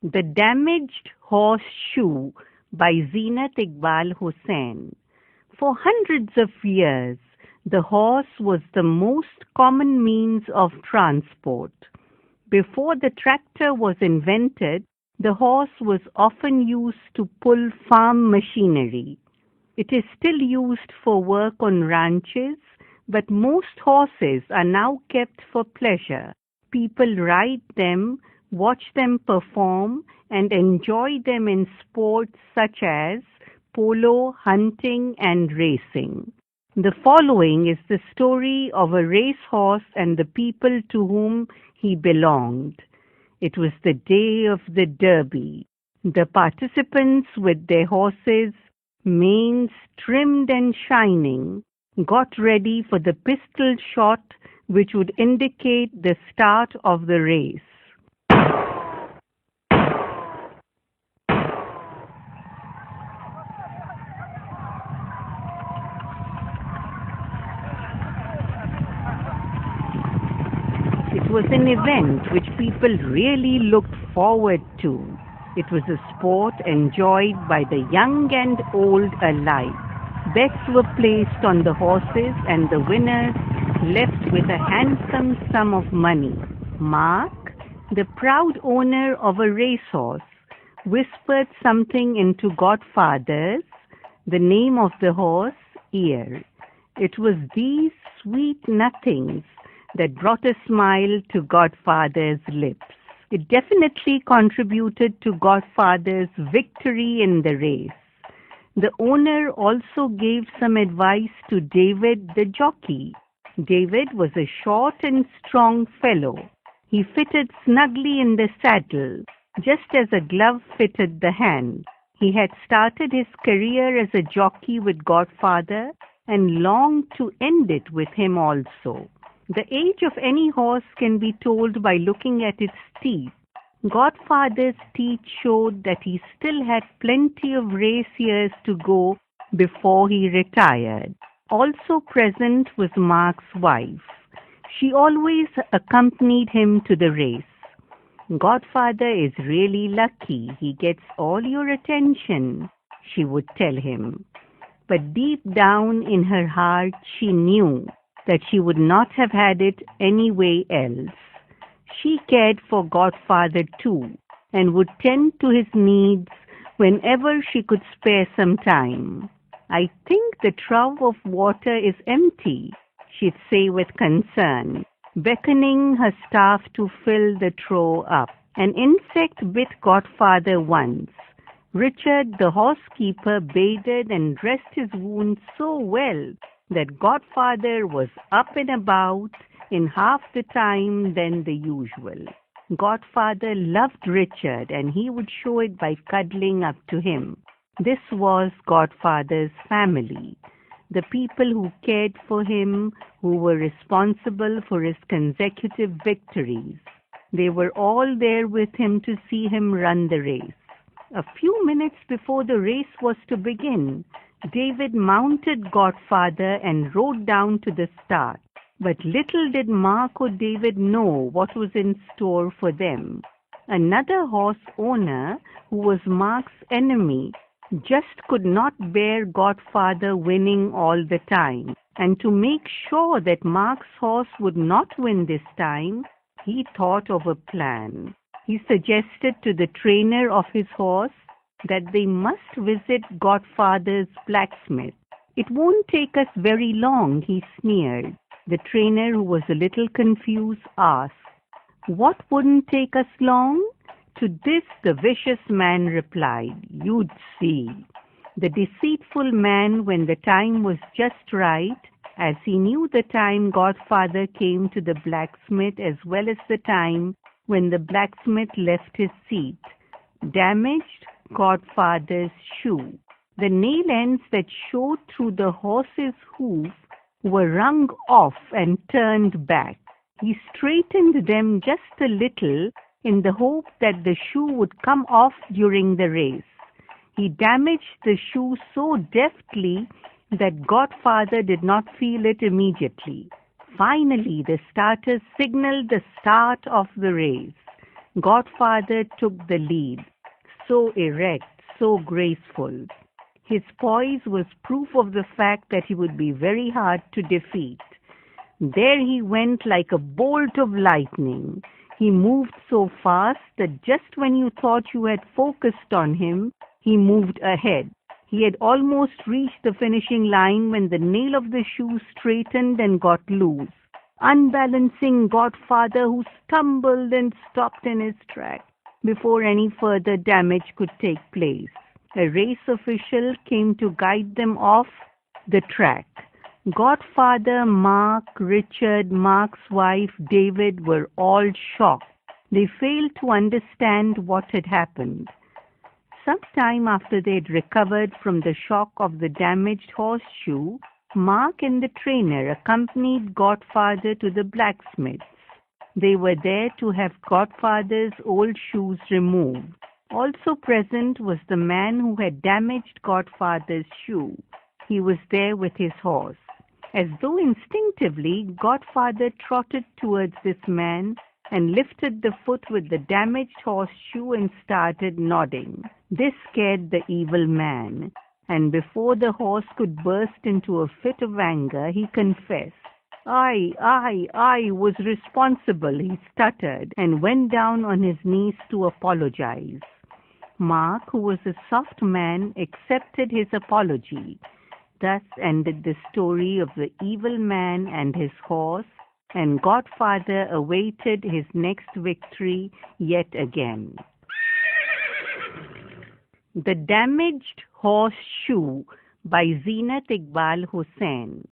The Damaged Horseshoe by Zeenat Iqbal Hussain. For hundreds of years, the horse was the most common means of transport. Before the tractor was invented, the horse was often used to pull farm machinery. It is still used for work on ranches, but most horses are now kept for pleasure. People ride them, watch them perform, and enjoy them in sports such as polo, hunting, and racing. The following is the story of a racehorse and the people to whom he belonged. It was the day of the Derby. The participants, with their horses, manes trimmed and shining, got ready for the pistol shot which would indicate the start of the race. It was an event which people really looked forward to. It was a sport enjoyed by the young and old alike. Bets were placed on the horses and the winners left with a handsome sum of money. Mark, the proud owner of a racehorse, whispered something into Godfather's, the name of the horse, ear. It was these sweet nothings that brought a smile to Godfather's lips. It definitely contributed to Godfather's victory in the race. The owner also gave some advice to David the jockey. David was a short and strong fellow. He fitted snugly in the saddle, just as a glove fitted the hand. He had started his career as a jockey with Godfather and longed to end it with him also. The age of any horse can be told by looking at its teeth. Godfather's teeth showed that he still had plenty of race years to go before he retired. Also present was Mark's wife. She always accompanied him to the race. Godfather is really lucky. He gets all your attention, she would tell him. But deep down in her heart, she knew that she would not have had it any way else. She cared for Godfather too, and would tend to his needs whenever she could spare some time. I think the trough of water is empty, she'd say with concern, beckoning her staff to fill the trough up. An insect bit Godfather once. Richard, the horsekeeper, bathed and dressed his wound so well that Godfather was up and about in half the time than the usual. Godfather loved Richard, and he would show it by cuddling up to him. This was Godfather's family, the people who cared for him, who were responsible for his consecutive victories. They were all there with him to see him run the race. A few minutes before the race was to begin, David mounted Godfather and rode down to the start. But little did Mark or David know what was in store for them. Another horse owner, who was Mark's enemy, just could not bear Godfather winning all the time. And to make sure that Mark's horse would not win this time, he thought of a plan. He suggested to the trainer of his horse that they must visit Godfather's blacksmith. It won't take us very long, he sneered. The trainer, who was a little confused, asked, "What wouldn't take us long?" To this the vicious man replied, "You'd see." The deceitful man, when the time was just right, as he knew the time Godfather came to the blacksmith as well as the time when the blacksmith left his seat, damaged Godfather's shoe. The nail ends that showed through the horse's hoof were wrung off and turned back. He straightened them just a little in the hope that the shoe would come off during the race. He damaged the shoe so deftly that Godfather did not feel it immediately. Finally, the starters signaled the start of the race. Godfather took the lead, so erect, so graceful. His poise was proof of the fact that he would be very hard to defeat. There he went like a bolt of lightning. He moved so fast that just when you thought you had focused on him, he moved ahead. He had almost reached the finishing line when the nail of the shoe straightened and got loose, unbalancing Godfather, who stumbled and stopped in his track before any further damage could take place. A race official came to guide them off the track. Godfather, Mark, Richard, Mark's wife, David were all shocked. They failed to understand what had happened. Some time after they had recovered from the shock of the damaged horseshoe, Mark and the trainer accompanied Godfather to the blacksmith's. They were there to have Godfather's old shoes removed. Also present was the man who had damaged Godfather's shoe. He was there with his horse. As though instinctively, Godfather trotted towards this man and lifted the foot with the damaged horseshoe and started nodding. This scared the evil man, and before the horse could burst into a fit of anger, he confessed. I was responsible, he stuttered, and went down on his knees to apologize. Mark, who was a soft man, accepted his apology. Thus ended the story of the evil man and his horse, and Godfather awaited his next victory yet again. The Damaged Horseshoe by Zeenat Iqbal Hussain.